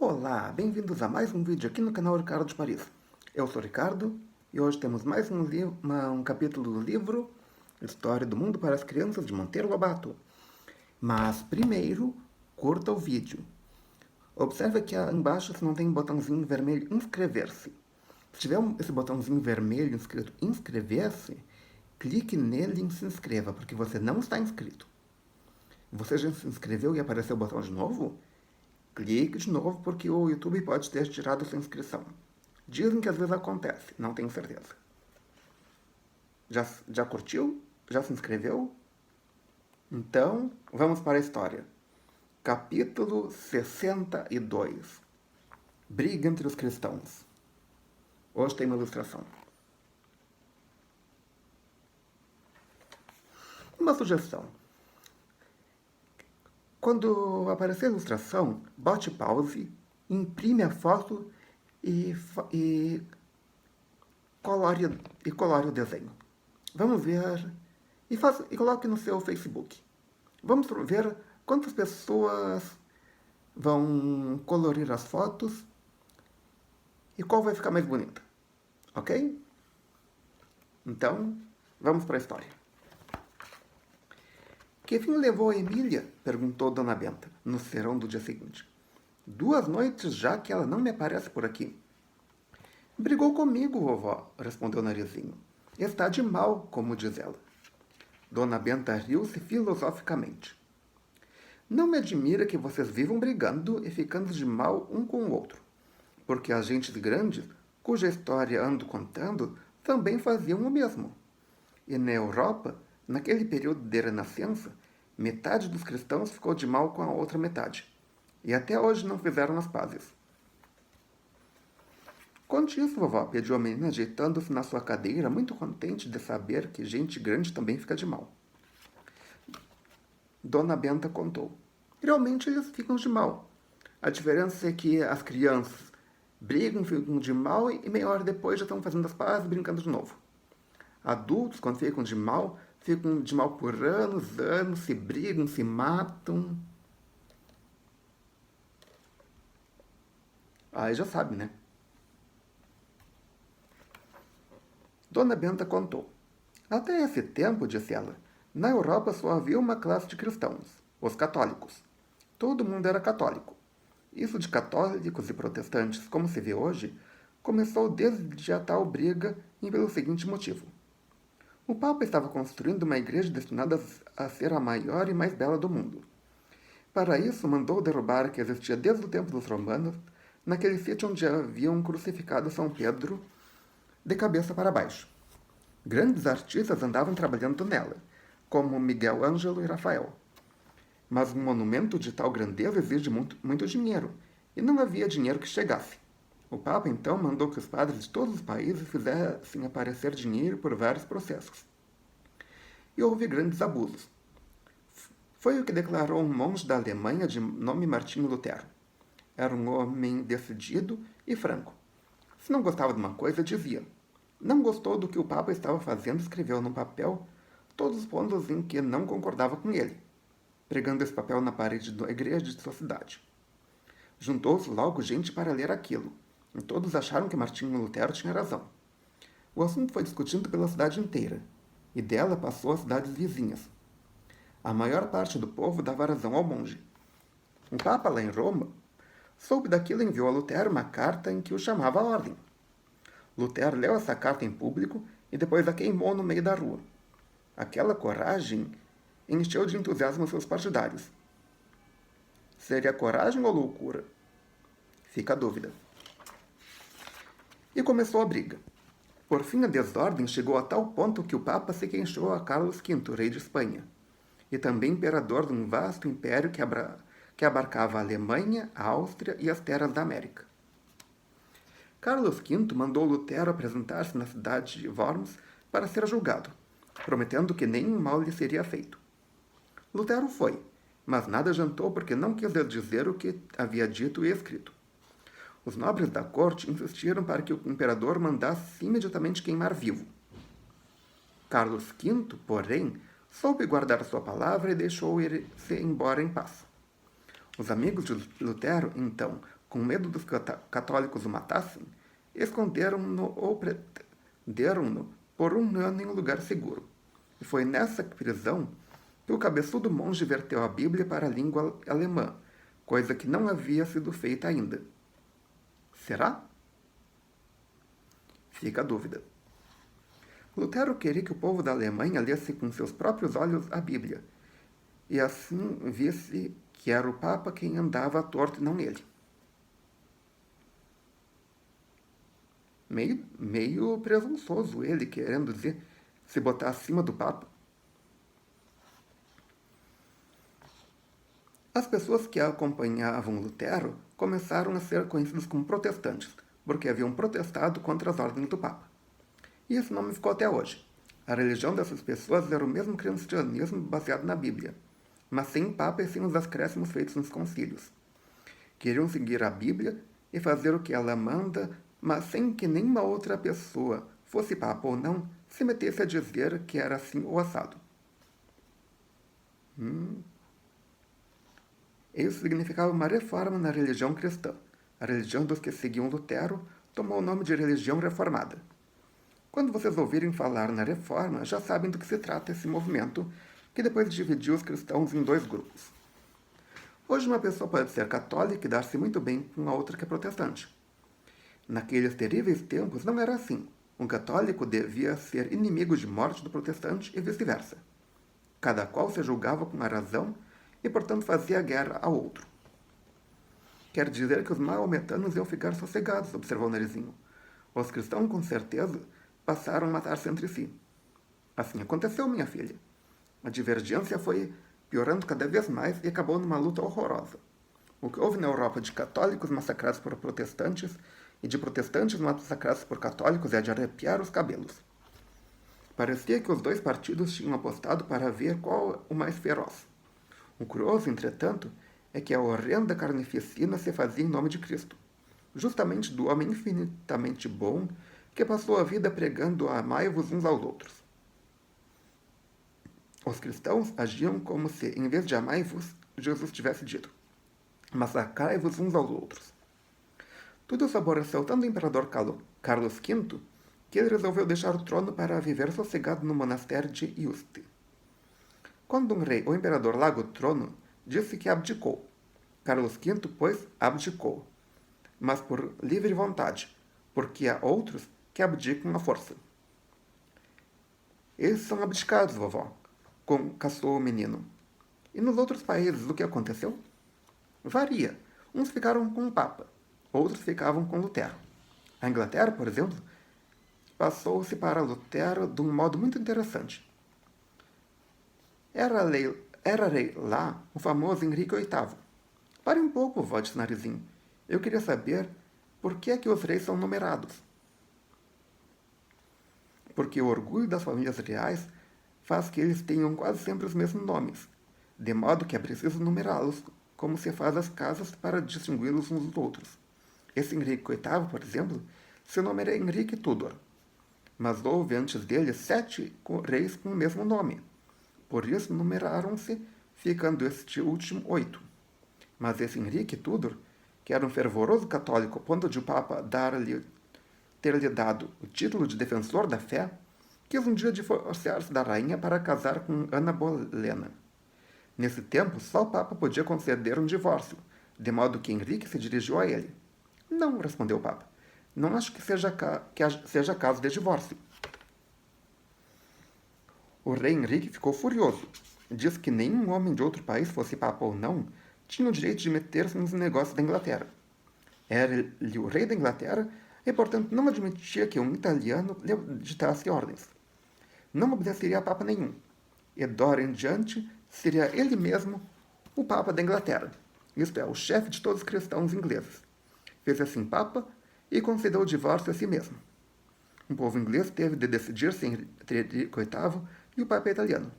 Olá, bem-vindos a mais um vídeo aqui no canal Ricardo de Paris. Eu sou Ricardo e hoje temos mais um capítulo do livro História do Mundo para as Crianças de Monteiro Lobato. Mas primeiro, curta o vídeo. Observe aqui embaixo se não tem um botãozinho vermelho inscrever-se. Se tiver esse botãozinho vermelho escrito inscrever-se, clique nele e se inscreva, porque você não está inscrito. Você já se inscreveu e apareceu o botão de novo? Clique de novo porque o YouTube pode ter tirado sua inscrição. Dizem que às vezes acontece, não tenho certeza. Já curtiu? Já se inscreveu? Então, vamos para a história. Capítulo 62. Briga entre os cristãos. Hoje tem uma ilustração. Uma sugestão. Quando aparecer a ilustração, bote pause, imprime a foto e colore o desenho. Vamos ver e coloque no seu Facebook. Vamos ver quantas pessoas vão colorir as fotos e qual vai ficar mais bonita. Ok? Então, vamos para a história. Que fim levou a Emília? Perguntou Dona Benta, no serão do dia seguinte. 2 noites já que ela não me aparece por aqui. Brigou comigo, vovó, respondeu Narizinho. Está de mal, como diz ela. Dona Benta riu-se filosoficamente. Não me admira que vocês vivam brigando e ficando de mal um com o outro, porque as gentes grandes, cuja história ando contando, também faziam o mesmo. E na Europa, naquele período de renascença, metade dos cristãos ficou de mal com a outra metade. E até hoje não fizeram as pazes. Conte isso, vovó, pediu a menina, ajeitando-se na sua cadeira, muito contente de saber que gente grande também fica de mal. Dona Benta contou. Realmente eles ficam de mal. A diferença é que as crianças brigam, ficam de mal e meia hora depois já estão fazendo as pazes e brincando de novo. Adultos, quando ficam de mal por anos, se brigam, se matam. Aí já sabe, né? Dona Benta contou. Até esse tempo, disse ela, na Europa só havia uma classe de cristãos, os católicos. Todo mundo era católico. Isso de católicos e protestantes, como se vê hoje, começou desde a tal briga e pelo seguinte motivo. O Papa estava construindo uma igreja destinada a ser a maior e mais bela do mundo. Para isso, mandou derrubar a que existia desde o tempo dos romanos, naquele sítio onde haviam crucificado São Pedro de cabeça para baixo. Grandes artistas andavam trabalhando nela, como Miguel Ângelo e Rafael. Mas um monumento de tal grandeza exige muito dinheiro, e não havia dinheiro que chegasse. O Papa, então, mandou que os padres de todos os países fizessem aparecer dinheiro por vários processos. E houve grandes abusos. Foi o que declarou um monge da Alemanha de nome Martinho Lutero. Era um homem decidido e franco. Se não gostava de uma coisa, dizia. Não gostou do que o Papa estava fazendo, escreveu no papel todos os pontos em que não concordava com ele, pregando esse papel na parede da igreja de sua cidade. Juntou-se logo gente para ler aquilo, e todos acharam que Martinho Lutero tinha razão. O assunto foi discutido pela cidade inteira, e dela passou às cidades vizinhas. A maior parte do povo dava razão ao monge. O Papa, lá em Roma, soube daquilo e enviou a Lutero uma carta em que o chamava à ordem. Lutero leu essa carta em público e depois a queimou no meio da rua. Aquela coragem encheu de entusiasmo seus partidários. Seria coragem ou loucura? Fica a dúvida. E começou a briga. Por fim, a desordem chegou a tal ponto que o Papa se queixou a Carlos V, rei de Espanha, e também imperador de um vasto império que abarcava a Alemanha, a Áustria e as terras da América. Carlos V mandou Lutero apresentar-se na cidade de Worms para ser julgado, prometendo que nenhum mal lhe seria feito. Lutero foi, mas nada adiantou porque não quis dizer o que havia dito e escrito. Os nobres da corte insistiram para que o imperador mandasse imediatamente queimar vivo. Carlos V, porém, soube guardar sua palavra e deixou ir-se embora em paz. Os amigos de Lutero, então, com medo dos católicos o matassem, esconderam-no ou prenderam-no por um ano em um lugar seguro. E foi nessa prisão que o cabeçudo monge verteu a Bíblia para a língua alemã, coisa que não havia sido feita ainda. Será? Fica a dúvida. Lutero queria que o povo da Alemanha lesse com seus próprios olhos a Bíblia, e assim visse que era o Papa quem andava à torto e não ele. Meio presunçoso ele, querendo dizer, se botar acima do Papa. As pessoas que acompanhavam Lutero começaram a ser conhecidas como protestantes, porque haviam protestado contra as ordens do Papa. E esse nome ficou até hoje. A religião dessas pessoas era o mesmo cristianismo baseado na Bíblia, mas sem o Papa e sem os acréscimos feitos nos concílios. Queriam seguir a Bíblia e fazer o que ela manda, mas sem que nenhuma outra pessoa, fosse Papa ou não, se metesse a dizer que era assim ou assado. Isso significava uma reforma na religião cristã. A religião dos que seguiam Lutero tomou o nome de religião reformada. Quando vocês ouvirem falar na reforma, já sabem do que se trata esse movimento, que depois dividiu os cristãos em dois grupos. Hoje uma pessoa pode ser católica e dar-se muito bem com a outra que é protestante. Naqueles terríveis tempos não era assim. Um católico devia ser inimigo de morte do protestante e vice-versa. Cada qual se julgava com a razão e, portanto, fazia guerra ao outro. Quer dizer que os maometanos iam ficar sossegados, observou Narizinho. Os cristãos, com certeza, passaram a matar-se entre si. Assim aconteceu, minha filha. A divergência foi piorando cada vez mais e acabou numa luta horrorosa. O que houve na Europa de católicos massacrados por protestantes e de protestantes massacrados por católicos é de arrepiar os cabelos. Parecia que os dois partidos tinham apostado para ver qual o mais feroz. O curioso, entretanto, é que a horrenda carnificina se fazia em nome de Cristo, justamente do homem infinitamente bom que passou a vida pregando amai-vos uns aos outros. Os cristãos agiam como se, em vez de amai-vos, Jesus tivesse dito: massacrai-vos uns aos outros. Tudo isso aborreceu tanto o imperador Carlos V que ele resolveu deixar o trono para viver sossegado no monastério de Yuste. Quando um rei ou imperador larga o trono, disse que abdicou. Carlos V, pois, abdicou, mas por livre vontade, porque há outros que abdicam à força. Esses são abdicados, vovó, caçou o menino. E nos outros países o que aconteceu? Varia. Uns ficaram com o Papa, outros ficavam com Lutero. A Inglaterra, por exemplo, passou-se para Lutero de um modo muito interessante. Era rei lá o famoso Henrique VIII. Pare um pouco, vó, disse Narizinho. Eu queria saber por que é que os reis são numerados. Porque o orgulho das famílias reais faz que eles tenham quase sempre os mesmos nomes, de modo que é preciso numerá-los, como se faz as casas para distingui-los uns dos outros. Esse Henrique VIII, por exemplo, seu nome era Henrique Tudor, mas houve antes dele 7 reis com o mesmo nome. Por isso numeraram-se, ficando este último 8. Mas esse Henrique Tudor, que era um fervoroso católico ao ponto de o Papa ter-lhe dado o título de defensor da fé, quis um dia divorciar-se da rainha para casar com Ana Bolena. Nesse tempo, só o Papa podia conceder um divórcio, de modo que Henrique se dirigiu a ele. Não, respondeu o Papa. Não acho que seja caso de divórcio. O rei Henrique ficou furioso. Disse que nenhum homem de outro país, fosse Papa ou não, tinha o direito de meter-se nos negócios da Inglaterra. Era ele o rei da Inglaterra e, portanto, não admitia que um italiano lhe ditasse ordens. Não obedeceria a Papa nenhum. E, d'ora em diante, seria ele mesmo o Papa da Inglaterra, isto é, o chefe de todos os cristãos ingleses. Fez assim Papa e concedeu o divórcio a si mesmo. O povo inglês teve de decidir-se entre Henrique VIII e o Papa italiano.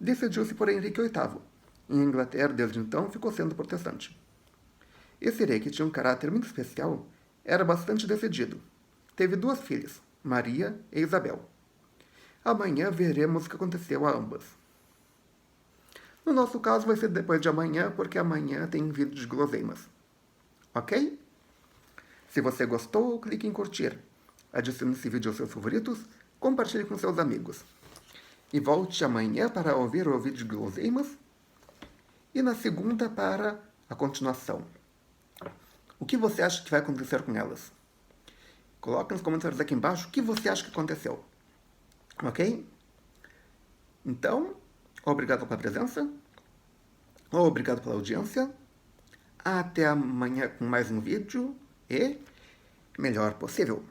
Decidiu-se por Henrique VIII, e a Inglaterra, desde então, ficou sendo protestante. Esse rei, que tinha um caráter muito especial, era bastante decidido. Teve 2 filhas, Maria e Isabel. Amanhã veremos o que aconteceu a ambas. No nosso caso vai ser depois de amanhã, porque amanhã tem vídeo de guloseimas. ok? Se você gostou, clique em curtir. Adicione esse vídeo aos seus favoritos, compartilhe com seus amigos. E volte amanhã para ouvir o vídeo de guloseimas e na segunda para a continuação. O que você acha que vai acontecer com elas? Coloque nos comentários aqui embaixo o que você acha que aconteceu. Ok? Então, obrigado pela presença. Obrigado pela audiência. Até amanhã com mais um vídeo e melhor possível.